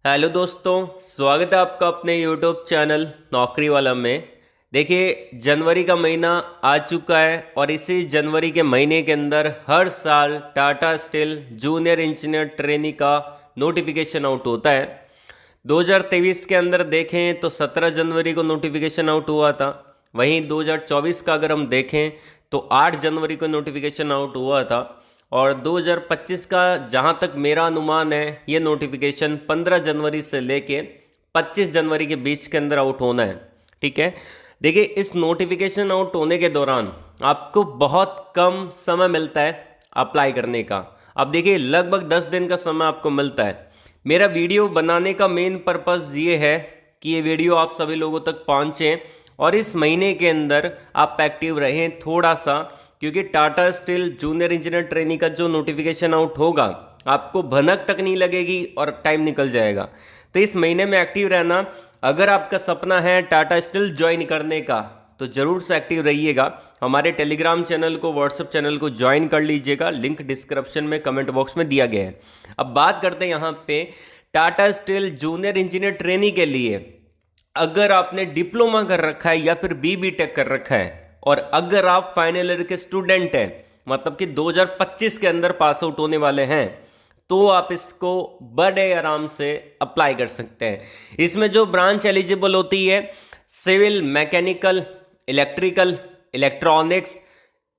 Hello दोस्तों, स्वागत है आपका अपने यूट्यूब चैनल नौकरी वाला में। देखिए, जनवरी का महीना आ चुका है और इसी जनवरी के महीने के अंदर हर साल Tata steel junior engineer trainee का नोटिफिकेशन आउट होता है। 2023 के अंदर देखें तो 17 जनवरी को नोटिफिकेशन आउट हुआ था। वहीं 2024 का अगर हम देखें तो 8 जनवरी को नोटिफिकेशन आउट हुआ था और 2025 का जहाँ तक मेरा अनुमान है, ये नोटिफिकेशन 15 जनवरी से लेके 25 जनवरी के बीच के अंदर आउट होना है। ठीक है, देखिए इस नोटिफिकेशन आउट होने के दौरान आपको बहुत कम समय मिलता है अप्लाई करने का। अब देखिए लगभग 10 दिन का समय आपको मिलता है। मेरा वीडियो बनाने का मेन पर्पज़ ये है कि ये वीडियो आप सभी लोगों तक पहुँचे और इस महीने के अंदर आप एक्टिव रहें थोड़ा सा, क्योंकि Tata steel junior engineer trainee का जो नोटिफिकेशन आउट होगा आपको भनक तक नहीं लगेगी और टाइम निकल जाएगा। तो इस महीने में एक्टिव रहना। अगर आपका सपना है टाटा स्टील ज्वाइन करने का तो ज़रूर से एक्टिव रहिएगा। हमारे टेलीग्राम चैनल को, व्हाट्सएप चैनल को ज्वाइन कर लीजिएगा, लिंक डिस्क्रिप्शन में कमेंट बॉक्स में दिया गया है। अब बात करते हैं यहाँ पे Tata steel junior engineer trainee के लिए। अगर आपने डिप्लोमा कर रखा है या फिर BBTech कर रखा है और अगर आप फाइनल ईयर के स्टूडेंट हैं, मतलब कि 2025 के अंदर पास आउट होने वाले हैं, तो आप इसको बड़े आराम से अप्लाई कर सकते हैं। इसमें जो ब्रांच एलिजिबल होती है, civil, mechanical, electrical, electronics,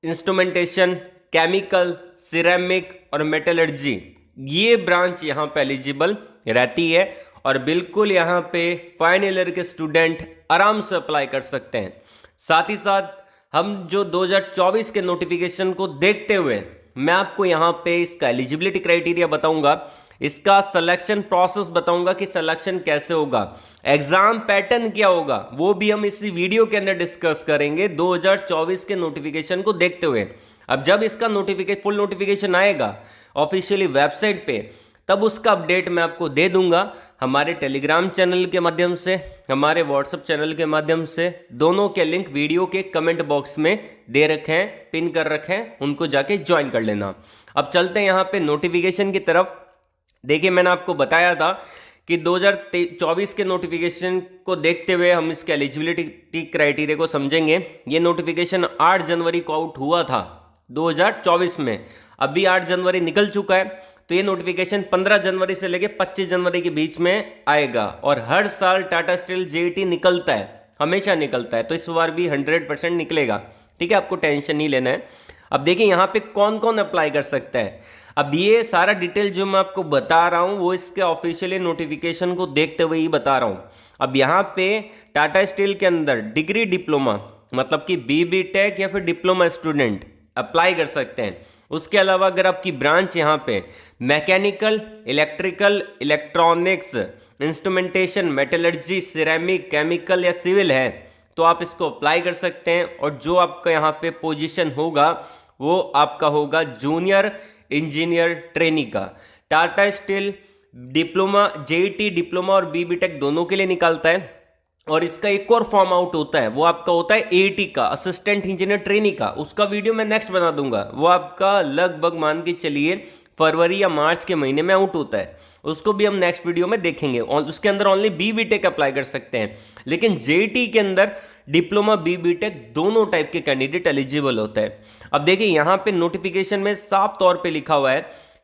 instrumentation, chemical, ceramic और मेटलर्जी, ये ब्रांच यहाँ पे एलिजिबल रहती है और बिल्कुल यहाँ पे फाइनल ईयर के स्टूडेंट आराम से अप्लाई कर सकते हैं। साथ ही साथ हम जो 2024 के नोटिफिकेशन को देखते हुए मैं आपको यहाँ पे इसका एलिजिबिलिटी क्राइटेरिया बताऊंगा, इसका सिलेक्शन प्रोसेस बताऊंगा कि सिलेक्शन कैसे होगा, एग्जाम पैटर्न क्या होगा, वो भी हम इसी वीडियो के अंदर डिस्कस करेंगे 2024 के नोटिफिकेशन को देखते हुए। अब जब इसका फुल नोटिफिकेशन आएगा ऑफिशियली वेबसाइट पे, तब उसका अपडेट मैं आपको दे दूंगा हमारे टेलीग्राम चैनल के माध्यम से, हमारे व्हाट्सएप चैनल के माध्यम से। दोनों के लिंक वीडियो के कमेंट बॉक्स में दे रखे हैं, पिन कर रखे हैं, उनको जाके ज्वाइन कर लेना। अब चलते हैं यहाँ पे नोटिफिकेशन की तरफ। देखिए, मैंने आपको बताया था कि 2024 के नोटिफिकेशन को देखते हुए हम इसके एलिजिबिलिटी क्राइटेरिया को समझेंगे। ये नोटिफिकेशन 8 जनवरी को आउट हुआ था 2024 में। अभी 8 जनवरी निकल चुका है, तो ये नोटिफिकेशन 15 जनवरी से लेकर 25 जनवरी के बीच में आएगा और हर साल टाटा स्टील JET निकलता है, हमेशा निकलता है, तो इस बार भी 100% निकलेगा। ठीक है, आपको टेंशन नहीं लेना है। अब देखिए यहाँ पे कौन कौन अप्लाई कर सकता है। अब ये सारा डिटेल जो मैं आपको बता रहा हूँ वो इसके ऑफिशियली नोटिफिकेशन को देखते हुए ही बता रहा हूँ। अब यहाँ पे टाटा स्टील के अंदर डिग्री, डिप्लोमा, मतलब कि BBTech या फिर डिप्लोमा स्टूडेंट अप्लाई कर सकते हैं। उसके अलावा अगर आपकी ब्रांच यहाँ पे mechanical, electrical, electronics, instrumentation, metallurgy, ceramic, chemical या सिविल है, तो आप इसको अप्लाई कर सकते हैं। और जो आपका यहाँ पे पोजीशन होगा वो आपका होगा जूनियर इंजीनियर ट्रेनी का। Tata steel diploma, JET diploma और BBTech दोनों के लिए निकालता है। और इसका एक और फॉर्म आउट होता है, वो आपका होता है AET का, असिस्टेंट इंजीनियर ट्रेनी का। उसका वीडियो मैं नेक्स्ट बना दूंगा। वो आपका लगभग मान के चलिए फरवरी या मार्च के महीने में आउट होता है, उसको भी हम नेक्स्ट वीडियो में देखेंगे। और उसके अंदर ओनली BBTech अप्लाई कर सकते हैं, लेकिन JET के अंदर डिप्लोमा, BBTech दोनों टाइप के कैंडिडेट एलिजिबल होता है। अब देखिए यहाँ पे नोटिफिकेशन में साफ तौर पे लिखा हुआ है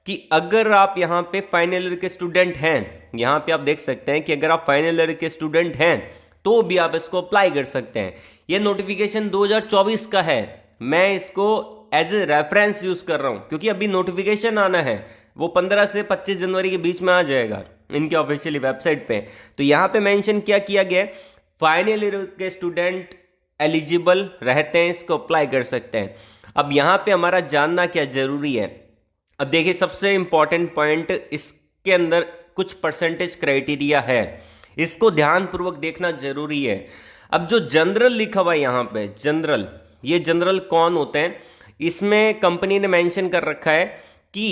कि अगर आप यहाँ पे फाइनल ईयर के स्टूडेंट हैं, यहाँ पे आप देख सकते हैं कि अगर आप फाइनल ईयर के स्टूडेंट हैं तो भी आप इसको अप्लाई कर सकते हैं। ये नोटिफिकेशन 2024 का है, मैं इसको एज ए रेफरेंस यूज कर रहा हूँ क्योंकि अभी नोटिफिकेशन आना है, वो 15 से 25 जनवरी के बीच में आ जाएगा इनके ऑफिशियली वेबसाइट पे। तो यहाँ पे मेंशन क्या किया गया, फाइनल ईयर के स्टूडेंट एलिजिबल रहते हैं, इसको अप्लाई कर सकते हैं। अब यहाँ पे हमारा जानना क्या जरूरी है। अब देखिए सबसे इंपॉर्टेंट पॉइंट, इसके अंदर कुछ परसेंटेज क्राइटेरिया है, इसको ध्यानपूर्वक देखना जरूरी है। अब जो जनरल लिखा हुआ है यहाँ पे, जनरल, ये जनरल कौन होते हैं, इसमें कंपनी ने मेंशन कर रखा है कि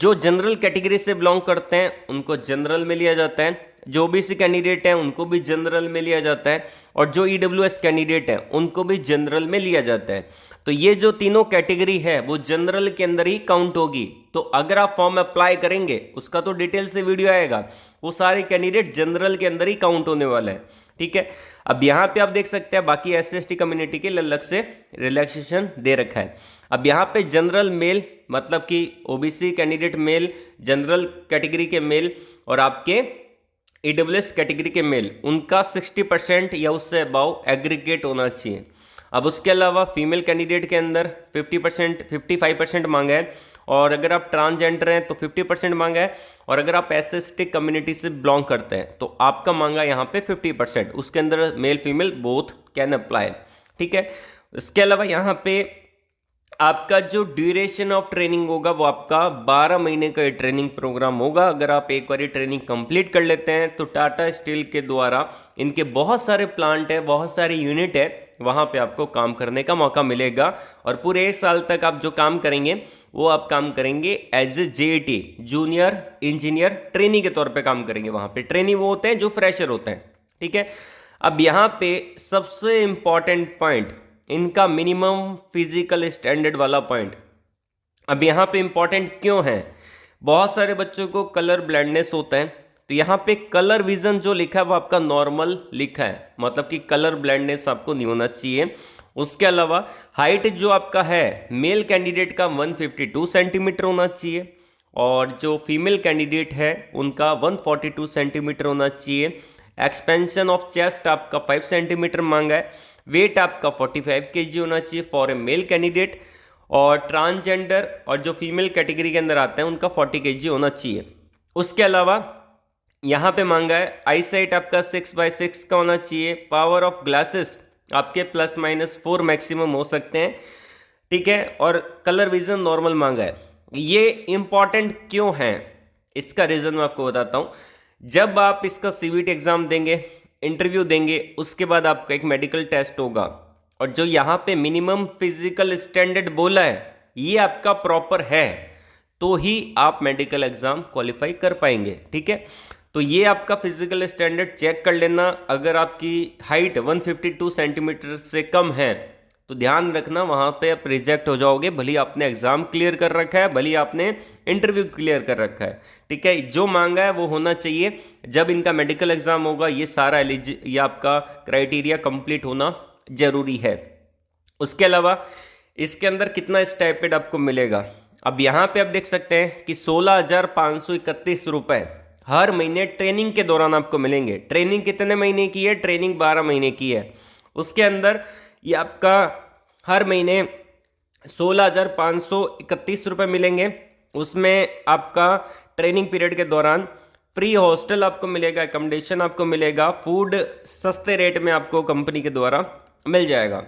जो जनरल कैटेगरी से बिलोंग करते हैं उनको जनरल में लिया जाता है, जो ओबीसी कैंडिडेट हैं उनको भी जनरल में लिया जाता है, और जो ईडब्ल्यूएस कैंडिडेट हैं उनको भी जनरल में लिया जाता है। तो ये जो तीनों कैटेगरी है वो जनरल के अंदर ही काउंट होगी। तो अगर आप फॉर्म अप्लाई करेंगे, उसका तो डिटेल से वीडियो आएगा, वो सारे कैंडिडेट जनरल के अंदर ही काउंट होने वाला है। ठीक है, अब यहाँ पे आप देख सकते हैं बाकी SC/ST कम्युनिटी के अलग से रिलैक्सेशन दे रखा है। अब यहाँ पे जनरल मेल मतलब कि OBC candidate male, general category के मेल और आपके ईडब्ल्यूएस कैटेगरी के मेल, उनका 60% या उससे अबाव एग्रीगेट होना चाहिए। अब उसके अलावा फीमेल कैंडिडेट के अंदर 50% 55% मांगा है, और अगर आप ट्रांसजेंडर हैं तो 50% मांगा है, और अगर आप SC/ST कम्युनिटी से बिलोंग करते हैं तो आपका मांगा यहाँ पे 50%। उसके अंदर male female both can apply. ठीक है, इसके अलावा यहाँ पे आपका जो ड्यूरेशन ऑफ ट्रेनिंग होगा वो आपका 12 महीने का ट्रेनिंग प्रोग्राम होगा। अगर आप एक बार ट्रेनिंग कंप्लीट कर लेते हैं तो टाटा स्टील के द्वारा इनके बहुत सारे प्लांट है, बहुत सारे यूनिट है, वहाँ पे आपको काम करने का मौका मिलेगा। और पूरे 1 साल तक आप जो काम करेंगे वो आप काम करेंगे as a JET junior engineer trainee के तौर पे काम करेंगे। वहाँ पे ट्रेनी वो होते हैं जो फ्रेशर होते हैं। ठीक है, अब यहाँ पे सबसे इंपॉर्टेंट पॉइंट इनका मिनिमम फिजिकल स्टैंडर्ड वाला पॉइंट। अब यहाँ पे इंपॉर्टेंट क्यों है? बहुत सारे बच्चों को कलर ब्लाइंडनेस होता है, तो यहाँ पे कलर विजन जो लिखा है वो आपका नॉर्मल लिखा है, मतलब कि कलर ब्लाइंडनेस आपको नहीं होना चाहिए। उसके अलावा हाइट जो आपका है मेल कैंडिडेट का 152 सेंटीमीटर होना चाहिए, और जो फीमेल कैंडिडेट है उनका 142 सेंटीमीटर होना चाहिए। एक्सपेंशन ऑफ चेस्ट आपका 5 सेंटीमीटर मांगा है। वेट आपका 45 kg होना चाहिए फॉर ए मेल कैंडिडेट, और ट्रांसजेंडर और जो फीमेल कैटेगरी के अंदर आते हैं उनका 40 kg होना चाहिए। उसके अलावा यहाँ पे मांगा है आई साइट आपका 6/6 का होना चाहिए। पावर ऑफ ग्लासेस आपके +-4 मैक्सिमम हो सकते हैं। ठीक है, और कलर विजन नॉर्मल मांगा है। ये इंपॉर्टेंट क्यों है इसका रीज़न मैं आपको बताता हूँ। जब आप इसका CVT एग्ज़ाम देंगे, इंटरव्यू देंगे, उसके बाद आपका एक मेडिकल टेस्ट होगा, और जो यहाँ पे मिनिमम फिजिकल स्टैंडर्ड बोला है ये आपका प्रॉपर है, तो ही आप मेडिकल एग्ज़ाम क्वालिफाई कर पाएंगे। ठीक है, तो ये आपका फिजिकल स्टैंडर्ड चेक कर लेना। अगर आपकी हाइट 152 सेंटीमीटर से कम है तो ध्यान रखना वहाँ पे आप रिजेक्ट हो जाओगे, भले आपने एग्ज़ाम क्लियर कर रखा है, भले आपने इंटरव्यू क्लियर कर रखा है। ठीक है, जो मांगा है वो होना चाहिए। जब इनका मेडिकल एग्ज़ाम होगा ये सारा ये आपका क्राइटेरिया कंप्लीट होना जरूरी है। उसके अलावा इसके अंदर कितना स्टाइपेंड आपको मिलेगा, अब यहाँ पे आप देख सकते हैं कि 16,531 रुपये हर महीने ट्रेनिंग के दौरान आपको मिलेंगे। ट्रेनिंग कितने महीने की है? ट्रेनिंग 12 महीने की है। उसके अंदर ये आपका हर महीने 16,531 रुपये मिलेंगे। उसमें आपका ट्रेनिंग पीरियड के दौरान फ्री हॉस्टल आपको मिलेगा, एकोमोडेशन आपको मिलेगा, फूड सस्ते रेट में आपको कंपनी के द्वारा मिल जाएगा।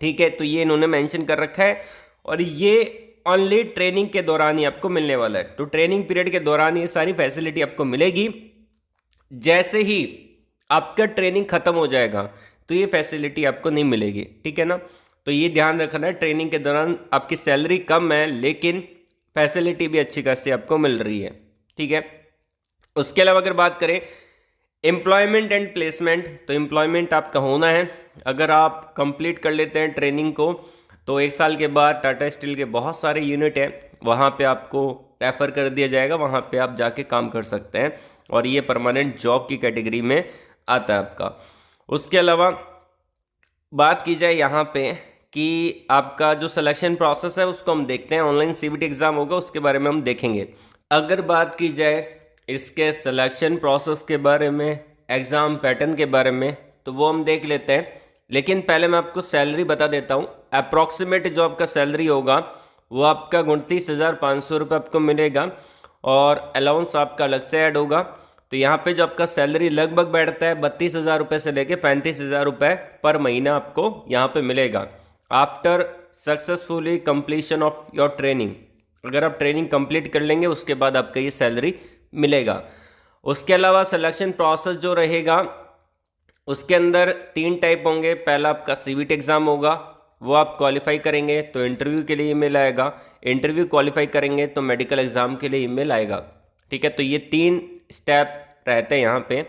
ठीक है, तो ये इन्होंने मेंशन कर रखा है, और ये ओनली ट्रेनिंग के दौरान ही आपको मिलने वाला है। तो ट्रेनिंग पीरियड के दौरान ये सारी फैसिलिटी आपको मिलेगी। जैसे ही आपका ट्रेनिंग खत्म हो जाएगा तो ये फैसिलिटी आपको नहीं मिलेगी। ठीक है ना, तो ये ध्यान रखना है। ट्रेनिंग के दौरान आपकी सैलरी कम है लेकिन फैसिलिटी भी अच्छी खासी आपको मिल रही है। ठीक है, उसके अलावा अगर बात करें एम्प्लॉयमेंट एंड प्लेसमेंट, तो एम्प्लॉयमेंट आपका होना है। अगर आप कंप्लीट कर लेते हैं ट्रेनिंग को तो 1 साल के बाद टाटा स्टील के बहुत सारे यूनिट हैं, वहाँ पे आपको रेफ़र कर दिया जाएगा, वहाँ पे आप जाके काम कर सकते हैं, और ये परमानेंट जॉब की कैटेगरी में आता है आपका। उसके अलावा बात की जाए यहाँ पे कि आपका जो सिलेक्शन प्रोसेस है उसको हम देखते हैं। ऑनलाइन CVT एग्ज़ाम होगा, उसके बारे में हम देखेंगे। अगर बात की जाए इसके सिलेक्शन प्रोसेस के बारे में, एग्ज़ाम पैटर्न के बारे में, तो वो हम देख लेते हैं। लेकिन पहले मैं आपको सैलरी बता देता हूँ। अप्रॉक्सीमेट जो आपका सैलरी होगा वो आपका 29,500 रुपये आपको मिलेगा, और अलाउंस आपका अलग से ऐड होगा। तो यहाँ पे जो आपका सैलरी लगभग बैठता है 32,000 रुपये से लेके 35,000 रुपये पर महीना आपको यहाँ पे मिलेगा after successfully completion of your training. अगर आप ट्रेनिंग कंप्लीट कर लेंगे उसके बाद आपका ये सैलरी मिलेगा। उसके अलावा सिलेक्शन प्रोसेस जो रहेगा उसके अंदर 3 टाइप होंगे। पहला आपका CVT एग्ज़ाम होगा, वो आप क्वालिफाई करेंगे तो इंटरव्यू के लिए ईमेल आएगा, इंटरव्यू क्वालिफाई करेंगे तो मेडिकल एग्ज़ाम के लिए ईमेल आएगा। ठीक है, तो ये 3 स्टेप रहते हैं यहाँ पे।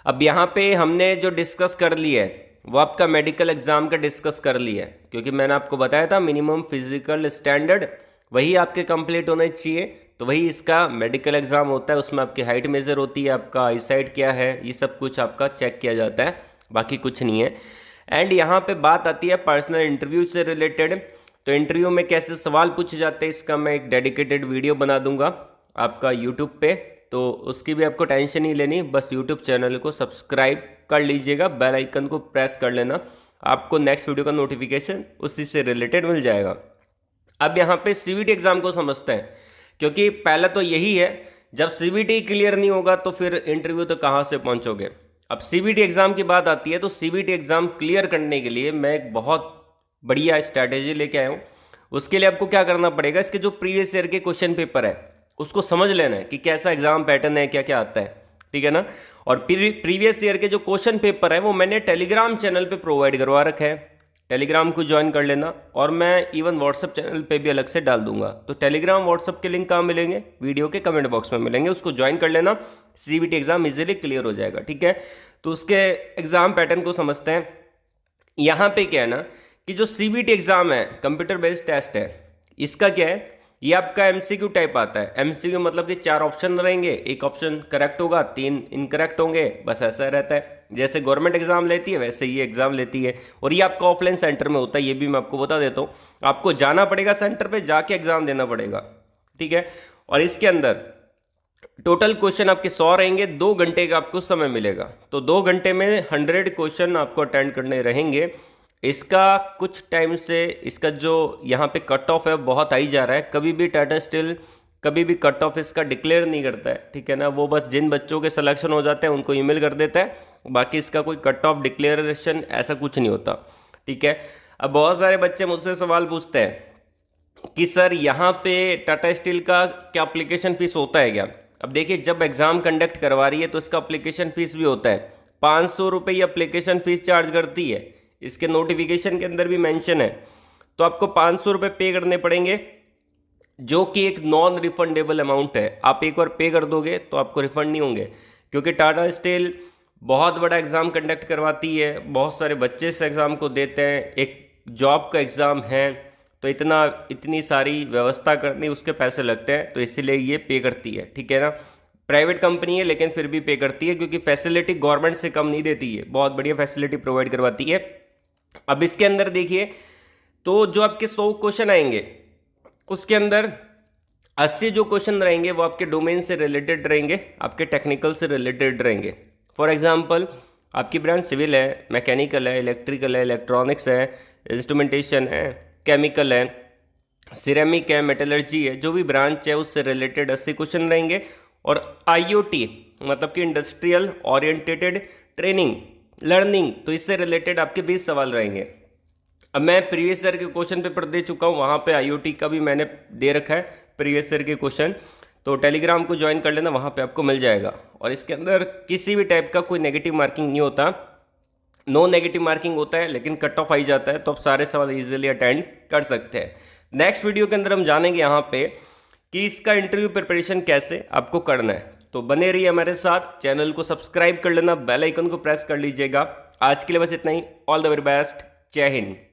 अब यहाँ पे हमने जो डिस्कस कर लिया है वो आपका मेडिकल एग्ज़ाम का डिस्कस कर लिया है, क्योंकि मैंने आपको बताया था मिनिमम फिजिकल स्टैंडर्ड वही आपके कंप्लीट होने चाहिए, तो वही इसका मेडिकल एग्ज़ाम होता है। उसमें आपकी हाइट मेजर होती है, आपका आईसाइट क्या है, ये सब कुछ आपका चेक किया जाता है, बाकी कुछ नहीं है। एंड यहाँ पे बात आती है पर्सनल इंटरव्यू से रिलेटेड। तो इंटरव्यू में कैसे सवाल पूछे जाते हैं इसका मैं एक डेडिकेटेड वीडियो बना दूंगा आपका यूट्यूब पे, तो उसकी भी आपको टेंशन नहीं लेनी, बस यूट्यूब चैनल को सब्सक्राइब कर लीजिएगा, बेल आइकन को प्रेस कर लेना, आपको नेक्स्ट वीडियो का नोटिफिकेशन उसी से रिलेटेड मिल जाएगा। अब यहाँ पे सीबीटी एग्ज़ाम को समझते हैं, क्योंकि पहला तो यही है, जब सीबीटी क्लियर नहीं होगा तो फिर इंटरव्यू तो कहाँ से पहुँचोगे। अब सीबीटी एग्ज़ाम की बात आती है, तो सीबीटी एग्ज़ाम क्लियर करने के लिए मैं एक बहुत बढ़िया स्ट्रैटेजी लेके आया हूँ। उसके लिए आपको क्या करना पड़ेगा, इसके जो प्रीवियस ईयर के क्वेश्चन पेपर है उसको समझ लेना है कि कैसा एग्ज़ाम पैटर्न है, क्या क्या आता है, ठीक है ना। और प्रीवियस ईयर के जो क्वेश्चन पेपर है वो मैंने टेलीग्राम चैनल पे प्रोवाइड करवा रखा है, टेलीग्राम को ज्वाइन कर लेना, और मैं इवन व्हाट्सअप चैनल पे भी अलग से डाल दूंगा। तो टेलीग्राम व्हाट्सअप के लिंक कहाँ मिलेंगे, वीडियो के कमेंट बॉक्स में मिलेंगे, उसको ज्वाइन कर लेना, सीबीटी एग्ज़ाम इजीली क्लियर हो जाएगा, ठीक है। तो उसके एग्ज़ाम पैटर्न को समझते हैं। यहाँ पे क्या है ना कि जो सीबीटी एग्ज़ाम है कंप्यूटर बेस्ड टेस्ट है, इसका क्या है, ये आपका एमसीक्यू टाइप आता है। एमसीक्यू मतलब कि 4 ऑप्शन रहेंगे, एक ऑप्शन करेक्ट होगा, 3 इनकरेक्ट होंगे, बस ऐसा रहता है। जैसे गवर्नमेंट एग्जाम लेती है वैसे ये एग्जाम लेती है, और ये आपका ऑफलाइन सेंटर में होता है, ये भी मैं आपको बता देता हूँ। आपको जाना पड़ेगा सेंटर पे, जाके एग्जाम देना पड़ेगा, ठीक है। और इसके अंदर टोटल क्वेश्चन आपके 100 रहेंगे, 2 घंटे का आपको समय मिलेगा, तो 2 घंटे में 100 क्वेश्चन आपको अटेंड करने रहेंगे। इसका कुछ टाइम से इसका जो यहाँ पे कट ऑफ है बहुत हाई जा रहा है, कभी भी टाटा स्टील कभी भी कट ऑफ इसका डिक्लेयर नहीं करता है, ठीक है ना। वो बस जिन बच्चों के सिलेक्शन हो जाते हैं उनको ईमेल कर देता है, बाकी इसका कोई कट ऑफ डिक्लेरेशन ऐसा कुछ नहीं होता, ठीक है। अब बहुत सारे बच्चे मुझसे सवाल पूछते हैं कि सर यहाँ पे टाटा स्टील का क्या अप्लीकेशन फ़ीस होता है क्या। अब देखिए, जब एग्ज़ाम कंडक्ट करवा रही है तो इसका अप्लीकेशन फ़ीस भी होता है, 500 रुपये अप्लीकेशन फ़ीस चार्ज करती है, इसके नोटिफिकेशन के अंदर भी मेंशन है। तो आपको 500 रुपये पे करने पड़ेंगे, जो कि एक नॉन रिफंडेबल अमाउंट है। आप एक बार पे कर दोगे तो आपको रिफंड नहीं होंगे, क्योंकि टाटा स्टील बहुत बड़ा एग्ज़ाम कंडक्ट करवाती है, बहुत सारे बच्चे इस एग्ज़ाम को देते हैं, एक जॉब का एग्ज़ाम है, तो इतनी सारी व्यवस्था करनी, उसके पैसे लगते हैं, तो इसीलिए ये पे करती है, ठीक है ना। प्राइवेट कंपनी है लेकिन फिर भी पे करती है, क्योंकि फैसिलिटी गवर्नमेंट से कम नहीं देती है, बहुत बढ़िया फैसिलिटी प्रोवाइड करवाती है। अब इसके अंदर देखिए, तो जो आपके 100 क्वेश्चन आएंगे उसके अंदर 80 जो क्वेश्चन रहेंगे वो आपके डोमेन से रिलेटेड रहेंगे, आपके टेक्निकल से रिलेटेड रहेंगे। फॉर एग्जांपल, आपकी ब्रांच सिविल है, मैकेनिकल है, इलेक्ट्रिकल है, इलेक्ट्रॉनिक्स है, इंस्ट्रूमेंटेशन है, केमिकल है, सिरेमिक है, मेटलर्जी है, जो भी ब्रांच है उससे रिलेटेड 80 क्वेश्चन रहेंगे। और IoT मतलब कि इंडस्ट्रियल ओरिएंटेटेड ट्रेनिंग लर्निंग, तो इससे रिलेटेड आपके 20 सवाल रहेंगे। अब मैं प्रीवियस ईयर के क्वेश्चन पेपर दे चुका हूँ, वहाँ पे IoT का भी मैंने दे रखा है प्रीवियस ईयर के क्वेश्चन, तो टेलीग्राम को ज्वाइन कर लेना, वहाँ पे आपको मिल जाएगा। और इसके अंदर किसी भी टाइप का कोई नेगेटिव मार्किंग नहीं होता, नो नेगेटिव मार्किंग होता है, लेकिन कट ऑफ आई जाता है, तो आप सारे सवाल ईजिली अटेंड कर सकते हैं। नेक्स्ट वीडियो के अंदर हम जानेंगे यहाँ पे कि इसका इंटरव्यू प्रिपरेशन कैसे आपको करना है। तो बने रहिए हमारे साथ, चैनल को सब्सक्राइब कर लेना, बेल आइकन को प्रेस कर लीजिएगा। आज के लिए बस इतना ही, ऑल द वेरी बेस्ट, जय हिंद।